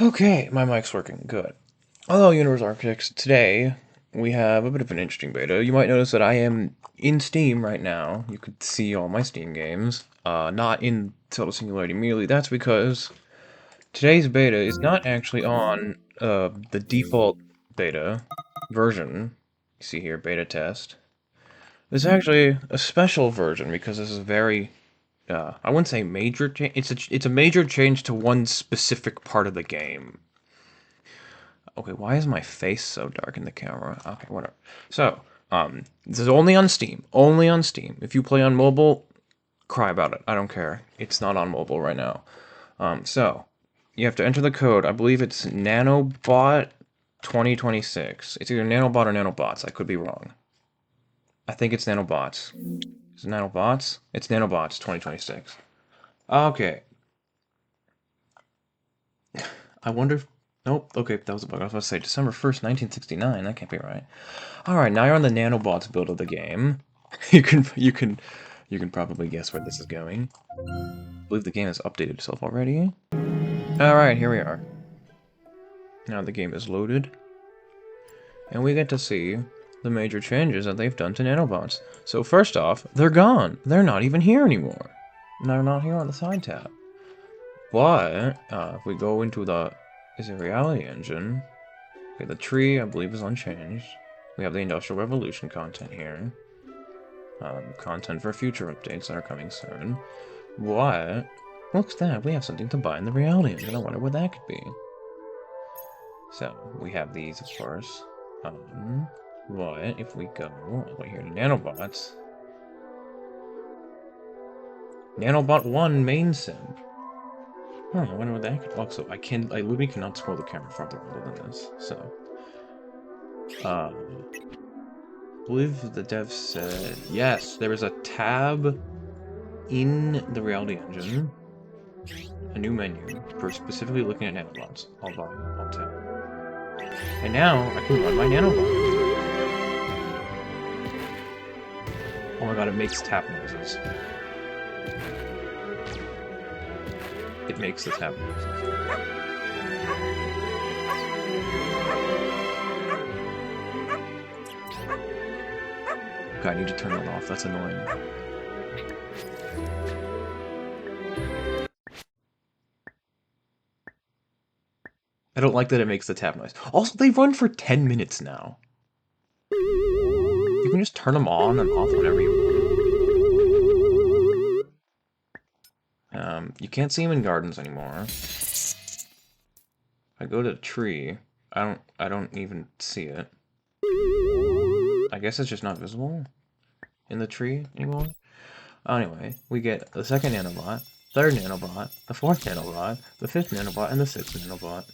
Okay, my mic's working. Good. Hello, Universe Architects. Today, we have a bit of an interesting beta. You might notice that I am in Steam right now. You could see all my Steam games. Not in Total Singularity immediately. That's because today's beta is not actually on the default beta version. You see here, beta test. It's actually a special version because this is very I wouldn't say major change. It's a major change to one specific part of the game. Okay, why is my face so dark in the camera? Okay, whatever. So, this is only on Steam. Only on Steam. If you play on mobile, cry about it. I don't care. It's not on mobile right now. So, you have to enter the code. I believe it's nanobot 2026. It's either nanobot or nanobots. I could be wrong. I think it's nanobots. Is it nanobots? It's nanobots 2026. Okay. I wonder if... Nope. Okay, that was a bug. I was about to say December 1st, 1969. That can't be right. All right, now you're on the nanobots build of the game. You can probably guess where this is going. I believe the game has updated itself already. All right, here we are. Now the game is loaded, and we get to see the major changes that they've done to nanobots. So first off, they're gone. They're not even here anymore. They're not here on the side tab. But if we go into the reality engine? Okay, the tree I believe is unchanged. We have the Industrial Revolution content here. Content for future updates that are coming soon. What? Look at that, we have something to buy in the reality engine. I wonder what that could be. So, we have these, of course. What if we go all the way here to nanobots? Nanobot 1 main sim. Huh, I wonder what that could... Also, I literally cannot scroll the camera farther than this, so... I believe the dev said... Yes, there is a tab in the reality engine. A new menu for specifically looking at nanobots. I'll tap. And now, I can run my nanobot. Oh my god, it makes tap noises. It makes the tap noises. God, I need to turn that off. That's annoying. I don't like that it makes the tap noise. Also, they run for 10 minutes now. You can just turn them on and off whenever you want. You can't see them in gardens anymore. I go to the tree. I don't even see it. I guess it's just not visible in the tree anymore. Anyway, we get the second nanobot, third nanobot, the fourth nanobot, the fifth nanobot, and the sixth nanobot.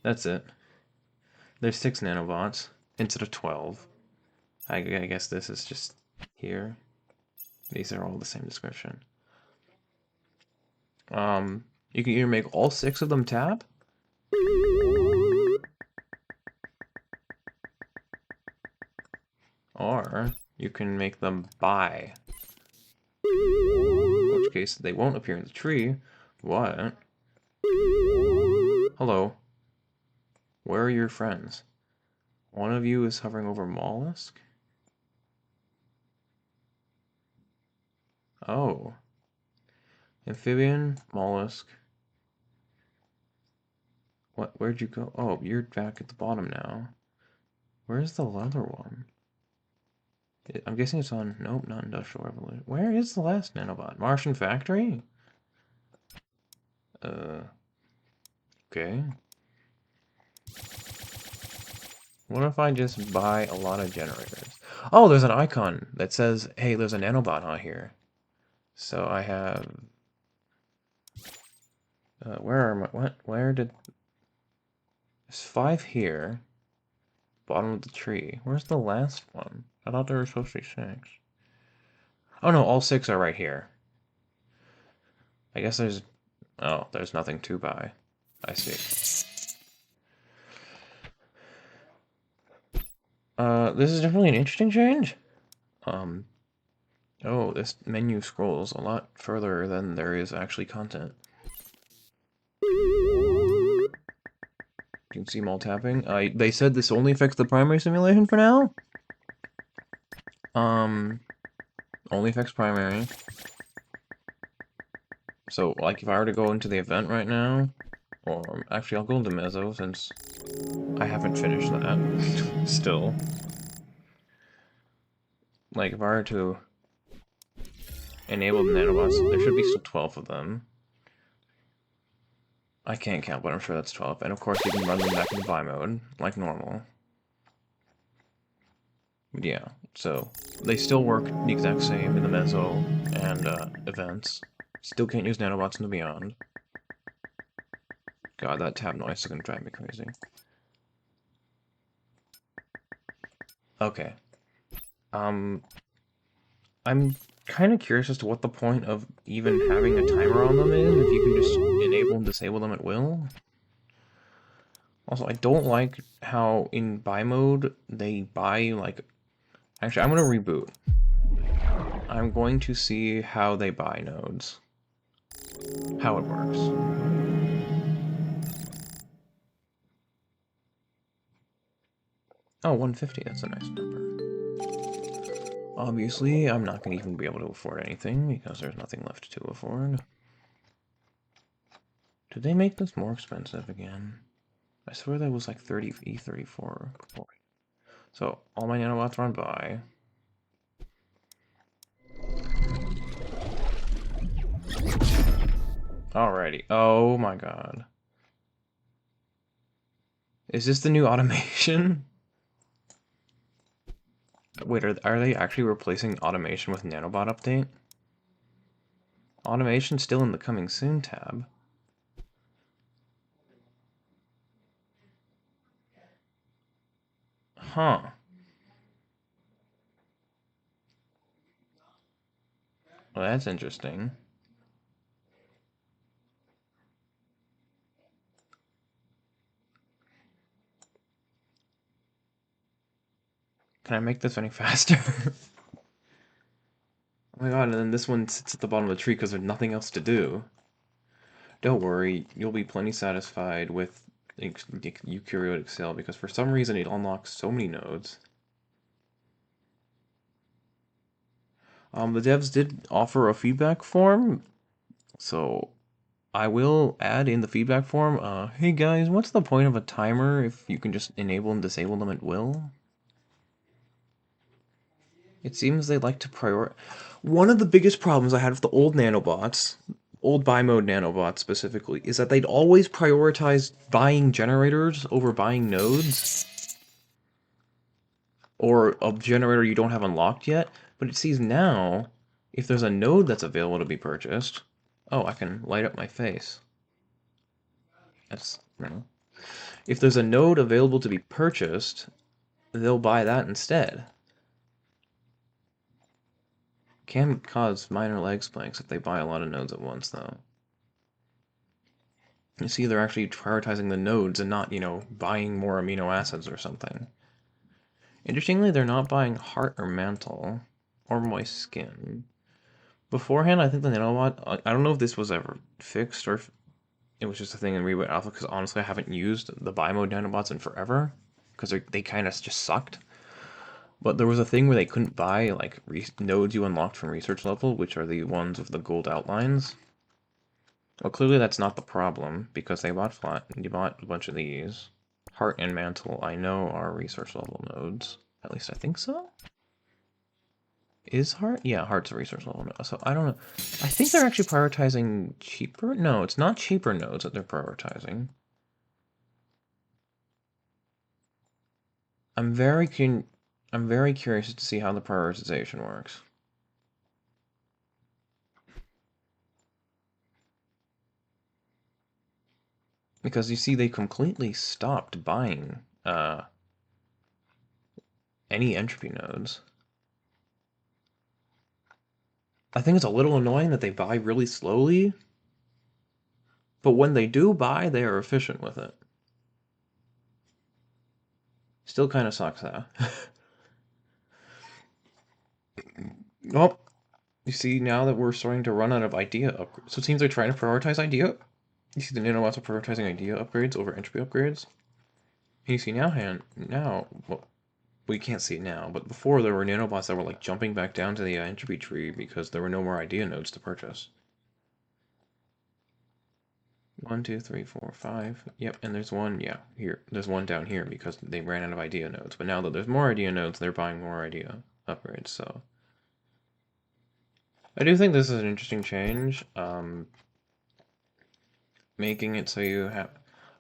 That's it. There's 6 nanobots instead of 12. I guess this is just here. These are all the same description. You can either make all 6 of them tab, or you can make them buy. In which case, they won't appear in the tree. What? Hello. Where are your friends? One of you is hovering over mollusk? Oh. Amphibian, mollusk. What? Where'd you go? Oh, you're back at the bottom now. Where's the other one? I'm guessing it's on... Nope, not Industrial Revolution. Where is the last nanobot? Martian Factory? Okay. What if I just buy a lot of generators? Oh, there's an icon that says, hey, there's a nanobot on here. So I have... where are my... What? Where did... There's 5 here. Bottom of the tree. Where's the last one? I thought there were supposed to be 6. Oh no, all 6 are right here. I guess there's... Oh, there's nothing to buy. I see. This is definitely an interesting change. Oh, this menu scrolls a lot further than there is actually content. You can see them all tapping. They said this only affects the primary simulation for now. Only affects primary. So, like, if I were to go into the event right now, or actually, I'll go into Mezzo since I haven't finished that still. Like, if I were to enable the nanobots, there should be still 12 of them. I can't count, but I'm sure that's 12. And of course, you can run them back in buy mode, like normal. Yeah, so they still work the exact same in the Mezzo and events. Still can't use nanobots in the Beyond. God, that tab noise is gonna drive me crazy. Okay. I'm kind of curious as to what the point of even having a timer on them is, if you can just enable and disable them at will. Also, I don't like how in buy mode, they buy, like... Actually, I'm going to reboot. I'm going to see how they buy nodes. How it works. Oh, 150, that's a nice number. Obviously, I'm not going to even be able to afford anything, because there's nothing left to afford. Did they make this more expensive again? I swear that was like 30 E34. So, all my nanobots run by. Alrighty. Oh my god. Is this the new automation? Wait, are they actually replacing automation with nanobot update? Automation still in the coming soon tab. Huh. Well, that's interesting. Can I make this any faster? Oh my god, and then this one sits at the bottom of the tree because there's nothing else to do. Don't worry, you'll be plenty satisfied with eukaryotic Excel because for some reason it unlocks so many nodes. The devs did offer a feedback form, so I will add in the feedback form, hey guys, what's the point of a timer if you can just enable and disable them at will? It seems they like to prioritize. One of the biggest problems I had with the old nanobots, old buy mode nanobots specifically, is that they'd always prioritize buying generators over buying nodes, or a generator you don't have unlocked yet. But it sees now, if there's a node that's available to be purchased, oh, I can light up my face. That's, you know. If there's a node available to be purchased, they'll buy that instead. Can cause minor leg splints if they buy a lot of nodes at once, though. You see, they're actually prioritizing the nodes and not, you know, buying more amino acids or something. Interestingly, they're not buying heart or mantle or moist skin. Beforehand, I think the nanobot, I don't know if this was ever fixed or if it was just a thing in Reboot Alpha, because honestly, I haven't used the buy mode nanobots in forever, because they kind of just sucked. But there was a thing where they couldn't buy, like, nodes you unlocked from research level, which are the ones with the gold outlines. Well, clearly that's not the problem, because they bought you bought a bunch of these. Heart and Mantle, I know, are research level nodes. At least I think so? Is Heart? Yeah, Heart's a research level node. So, I don't know. I think they're actually prioritizing cheaper? No, it's not cheaper nodes that they're prioritizing. I'm very curious to see how the prioritization works. Because you see, they completely stopped buying any entropy nodes. I think it's a little annoying that they buy really slowly, but when they do buy, they are efficient with it. Still kind of sucks, though. Well, you see, now that we're starting to run out of idea upgrades, so it seems they're trying to prioritize idea. You see the nanobots are prioritizing idea upgrades over entropy upgrades. You see now, well, we can't see now, but before there were nanobots that were like jumping back down to the entropy tree because there were no more idea nodes to purchase. 1, 2, 3, 4, 5. Yep, and there's one, yeah, here. There's one down here because they ran out of idea nodes. But now that there's more idea nodes, they're buying more idea upgrades, so. I do think this is an interesting change. Making it so you have.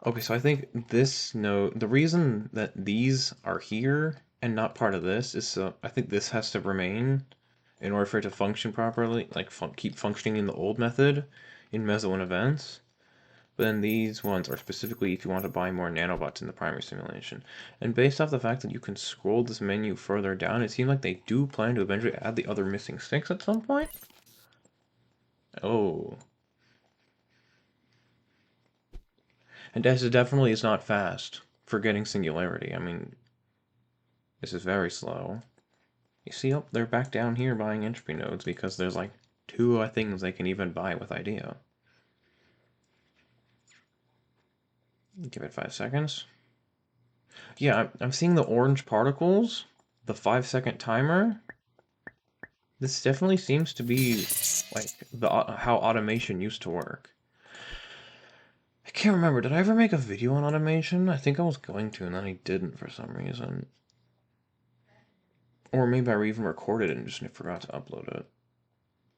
Okay, so I think this node, the reason that these are here and not part of this is so I think this has to remain in order for it to function properly, like keep functioning in the old method in meso and events. But then these ones are specifically if you want to buy more nanobots in the primary simulation. And based off the fact that you can scroll this menu further down, it seems like they do plan to eventually add the other missing sticks at some point. Oh. And this definitely is not fast for getting singularity. I mean, this is very slow. You see, oh, they're back down here buying entropy nodes because there's like two things they can even buy with idea. Give it 5 seconds. Yeah, I'm seeing the orange particles, the 5-second timer. This definitely seems to be like how automation used to work. I can't remember, did I ever make a video on automation? I think I was going to, and then I didn't for some reason. Or maybe I even recorded it and just forgot to upload it.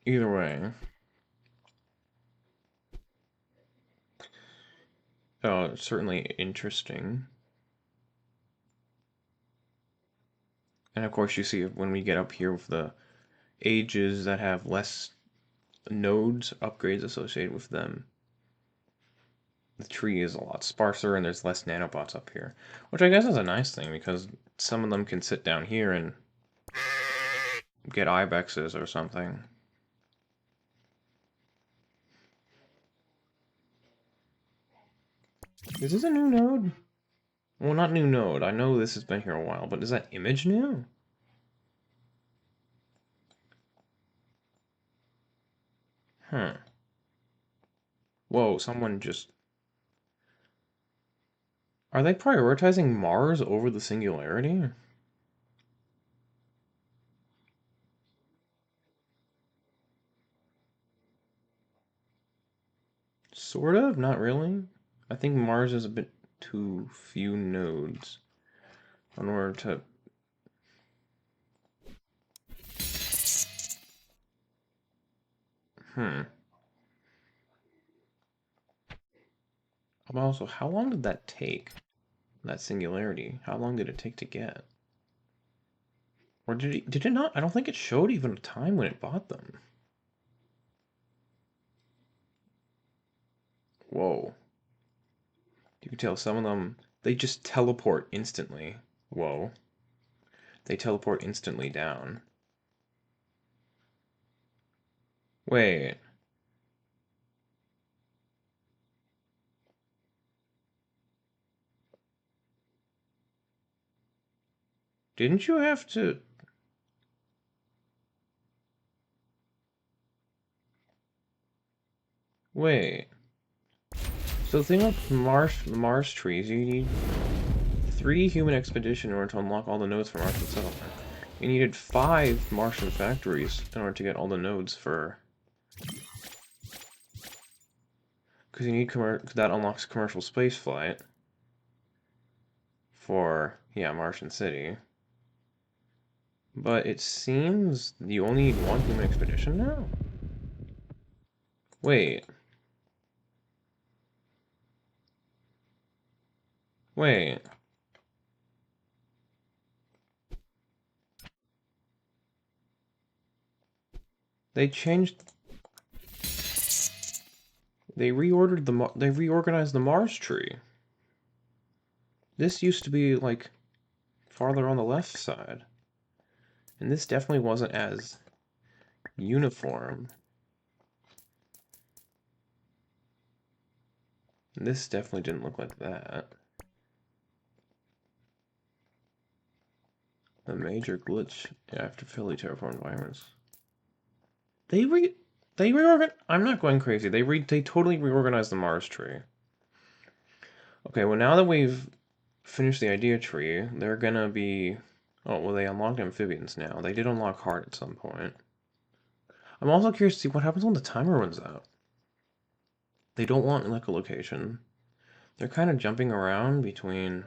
Either way. It's certainly interesting. And of course you see when we get up here with the ages that have less nodes, upgrades associated with them, the tree is a lot sparser and there's less nanobots up here. Which I guess is a nice thing because some of them can sit down here and get ibexes or something. Is this a new node? Well, not new node. I know this has been here a while, but is that image new? Huh. Whoa, someone just... Are they prioritizing Mars over the singularity? Sort of, not really. I think Mars is a bit too few nodes in order to... Hmm. Also, how long did that take? That singularity? How long did it take to get? Or did it not? I don't think it showed even a time when it bought them. Whoa. You can tell some of them, they just teleport instantly. Whoa. They teleport instantly down. Wait. Didn't you have to... Wait. So the thing with Mars trees, you need 3 human expedition in order to unlock all the nodes for Martian settlement. You needed 5 Martian factories in order to get all the nodes for... Because you need that unlocks commercial spaceflight for, yeah, Martian City. But it seems you only need 1 human expedition now? Wait. Wait. They changed... They reorganized the Mars tree. This used to be, like, farther on the left side. And this definitely wasn't as uniform. And this definitely didn't look like that. A major glitch after Philly terraform environments. They reorganized. I'm not going crazy. They totally reorganized the Mars tree. Okay, well now that we've finish the idea tree, they're gonna be... Oh, well, they unlocked amphibians now. They did unlock heart at some point. I'm also curious to see what happens when the timer runs out. They don't want like a location. They're kind of jumping around between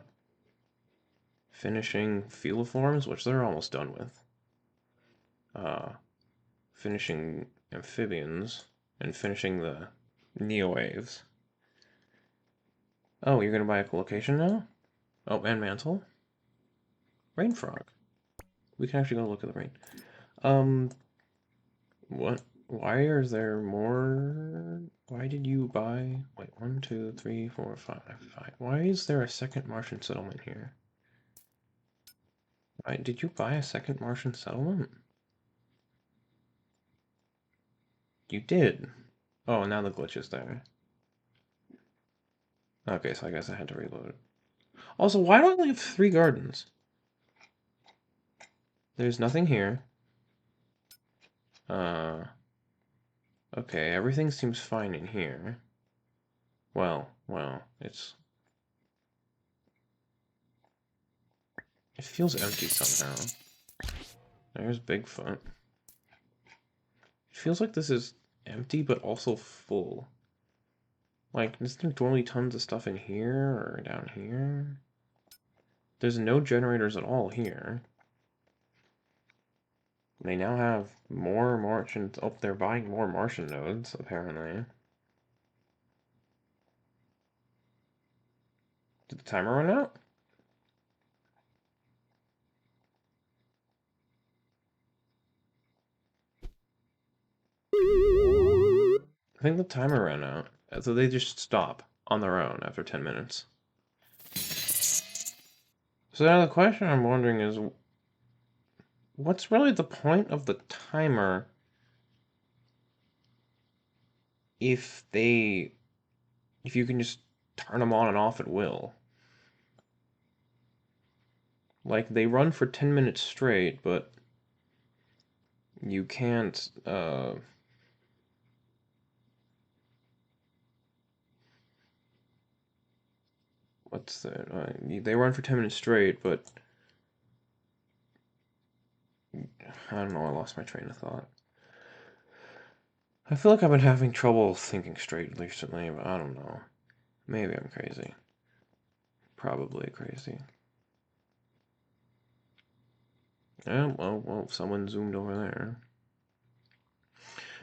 finishing field forms, which they're almost done with, uh, finishing amphibians, and finishing the neo-waves. Oh, you're gonna buy a location now? Oh, and mantle? Rain frog. We can actually go look at the rain. Um, what? Why is there more? Why did you buy? Wait, 1, 2, 3, 4, 5, 5. Why is there a second Martian settlement here? Why, did you buy a second Martian settlement? You did. Oh, now the glitch is there. Okay, so I guess I had to reload it. Also, why do I only have 3 gardens? There's nothing here. Uh, okay, everything seems fine in here. Well, it feels empty somehow. There's Bigfoot. It feels like this is empty, but also full. Like, isn't there normally tons of stuff in here or down here? There's no generators at all here. They now have more Martian... Oh, they're buying more Martian nodes, apparently. Did the timer run out? I think the timer ran out. So they just stop on their own after 10 minutes. So now the question I'm wondering is, what's really the point of the timer if you can just turn them on and off at will? Like, they run for 10 minutes straight, but you can't, what's that? They run for 10 minutes straight, but I don't know, I lost my train of thought. I feel like I've been having trouble thinking straight recently, but I don't know. Maybe I'm crazy. Probably crazy. Yeah, well, someone zoomed over there.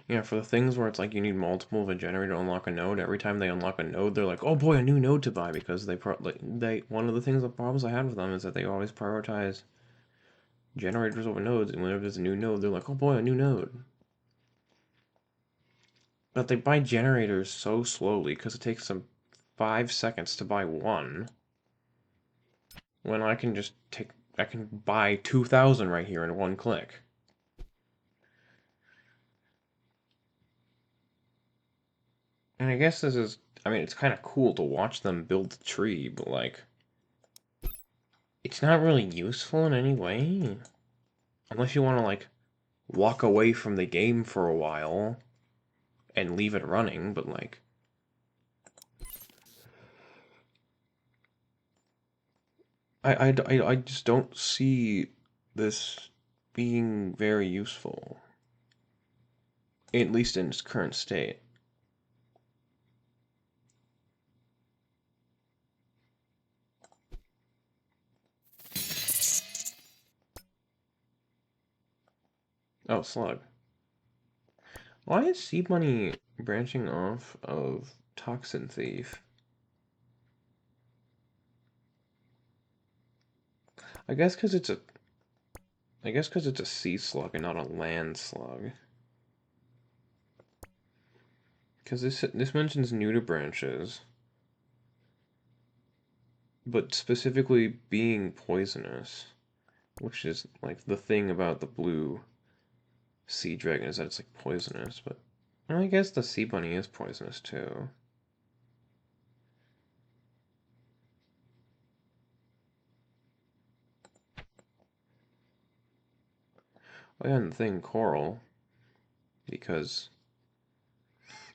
Yeah, for the things where it's like you need multiple of a generator to unlock a node, every time they unlock a node, they're like, "Oh boy, a new node to buy," because they one of the problems I have with them is that they always prioritize generators over nodes, and whenever there's a new node, they're like, "Oh boy, a new node." But they buy generators so slowly because it takes them 5 seconds to buy one, when I can buy 2,000 right here in one click. And I guess I mean, it's kind of cool to watch them build the tree, but like, it's not really useful in any way. Unless you want to like walk away from the game for a while and leave it running, but like, I just don't see this being very useful, at least in its current state. Oh, slug. Why is Seed Money branching off of Toxin Thief? I guess because it's a I guess because it's a sea slug and not a land slug. Because this mentions neuter branches, but specifically being poisonous, which is like the thing about the blue sea dragon is that it's like poisonous. But well, I guess the sea bunny is poisonous too. Oh yeah, and the thing coral, because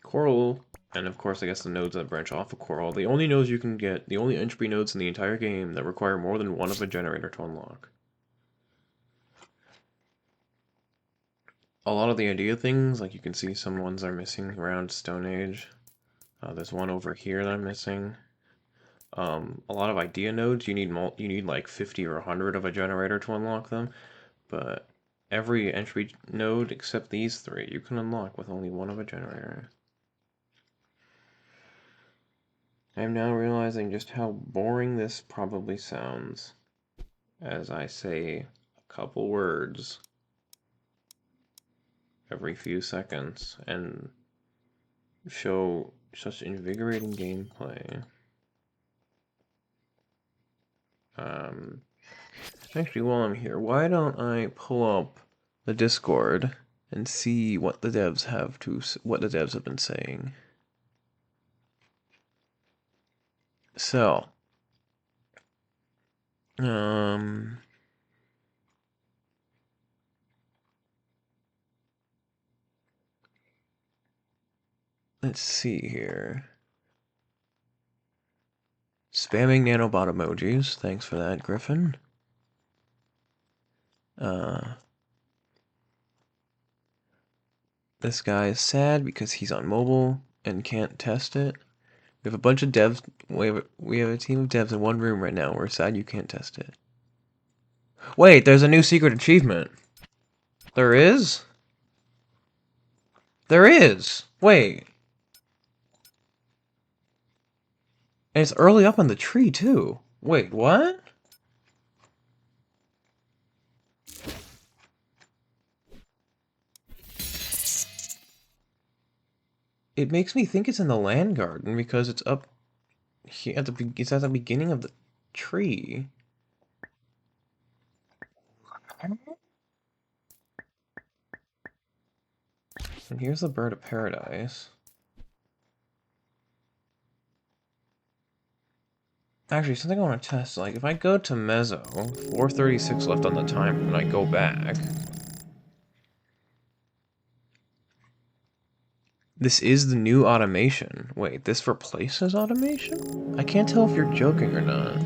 coral And of course, I guess the nodes that branch off of Coral. The only nodes you can get, the only entropy nodes in the entire game that require more than one of a generator to unlock. A lot of the idea things, like you can see some ones are missing around Stone Age. There's one over here that I'm missing. A lot of idea nodes, you need like 50 or 100 of a generator to unlock them, but every entropy node except these three you can unlock with only one of a generator. I'm now realizing just how boring this probably sounds as I say a couple words every few seconds and show such invigorating gameplay. Actually, while I'm here, why don't I pull up the Discord and see what the devs have been saying. So, let's see here. Spamming nanobot emojis. Thanks for that, Griffin. This guy is sad because he's on mobile and can't test it. We have a bunch of devs. We have a team of devs in one room right now. We're sad you can't test it. Wait, there's a new secret achievement. There is? There is! Wait. And it's early up on the tree, too. Wait, what? It makes me think it's in the land garden because it's up here it's at the beginning of the tree. And here's the bird of paradise. Actually, something I want to test, like if I go to Mezzo, 436 left on the timer, and I go back. This is the new automation. Wait, this replaces automation? I can't tell if you're joking or not.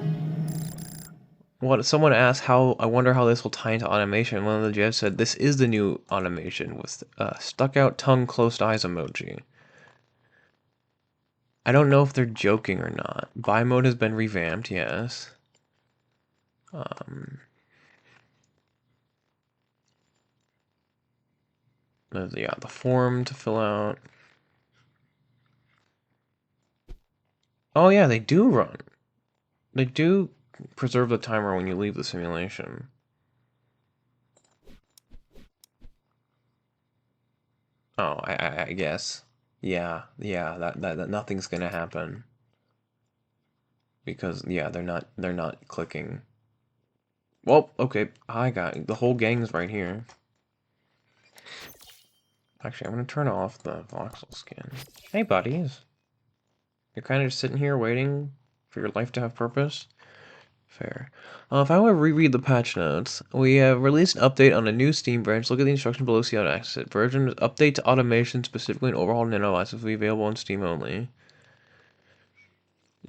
What someone asked how I wonder how this will tie into automation. One of the devs said this is the new automation with stuck out tongue, closed eyes emoji. I don't know if they're joking or not. Buy mode has been revamped, yes. Yeah, the form to fill out. Oh yeah, they do run. They do preserve the timer when you leave the simulation. Oh, I guess. Yeah, that nothing's gonna happen. Because yeah, they're not clicking. Well, okay, I got the whole gang's right here. Actually, I'm gonna turn off the voxel skin. Hey buddies. You're kinda just sitting here waiting for your life to have purpose? Fair. If I were to reread the patch notes, we have released an update on a new Steam branch. Look at the instruction below, see how to access it. Version update to automation, specifically an overhaul nanobots, will be available on Steam only.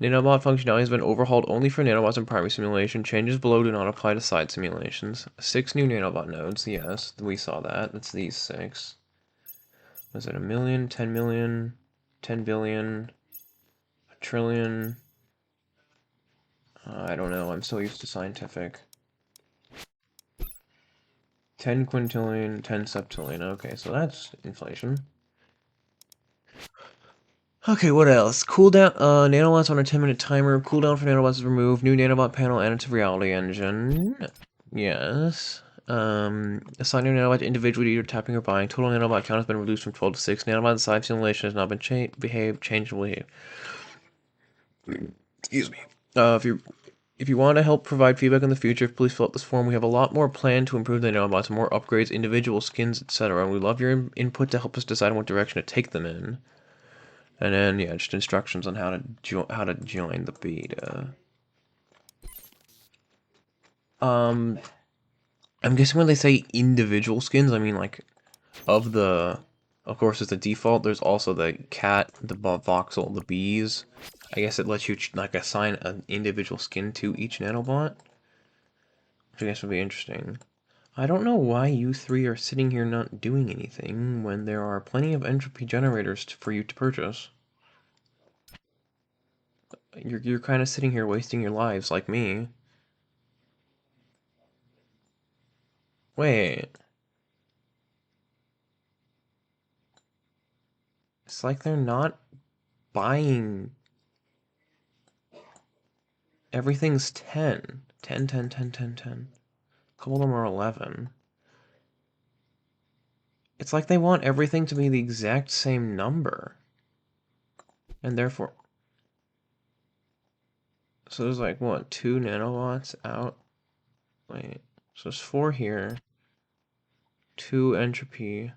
Nanobot functionality has been overhauled only for nanobots and primary simulation. Changes below do not apply to side simulations. 6 new nanobot nodes, yes, we saw that. That's these 6. Was it 1,000,000, 10 million, 10 billion, a trillion? I don't know, I'm so used to scientific. 10 quintillion, 10 septillion. Okay, so that's inflation. Okay, what else? Cooldown, nanobots on a 10-minute timer. Cooldown for nanobots is removed. New nanobot panel added to reality engine. Yes. Assigning nanobot individually, either tapping or buying. Total nanobot count has been reduced from 12 to 6. Nanobot side simulation has not been changed to behave. Excuse me. If you want to help provide feedback in the future, please fill out this form. We have a lot more planned to improve the nanobots, more upgrades, individual skins, etc. We love your input to help us decide what direction to take them in. And then yeah, just instructions on how to join the beta. I'm guessing when they say individual skins, I mean like of the Of course, as the default, there's also the cat, the voxel, the bees. I guess it lets you like assign an individual skin to each nanobot, which I guess would be interesting. I don't know why you three are sitting here not doing anything when there are plenty of entropy generators for you to purchase. You're kind of sitting here wasting your lives like me. Wait. It's like they're not buying. Everything's 10. 10, 10, 10, 10, 10. A couple of them are 11. It's like they want everything to be the exact same number. And therefore... So there's like, what, 2 nanobots out? Wait. So there's 4 here. 2 entropy.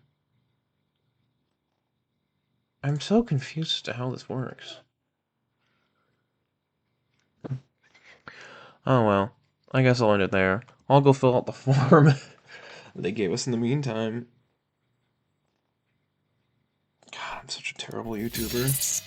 I'm so confused as to how this works. Oh well. I guess I'll end it there. I'll go fill out the form they gave us in the meantime. God, I'm such a terrible YouTuber.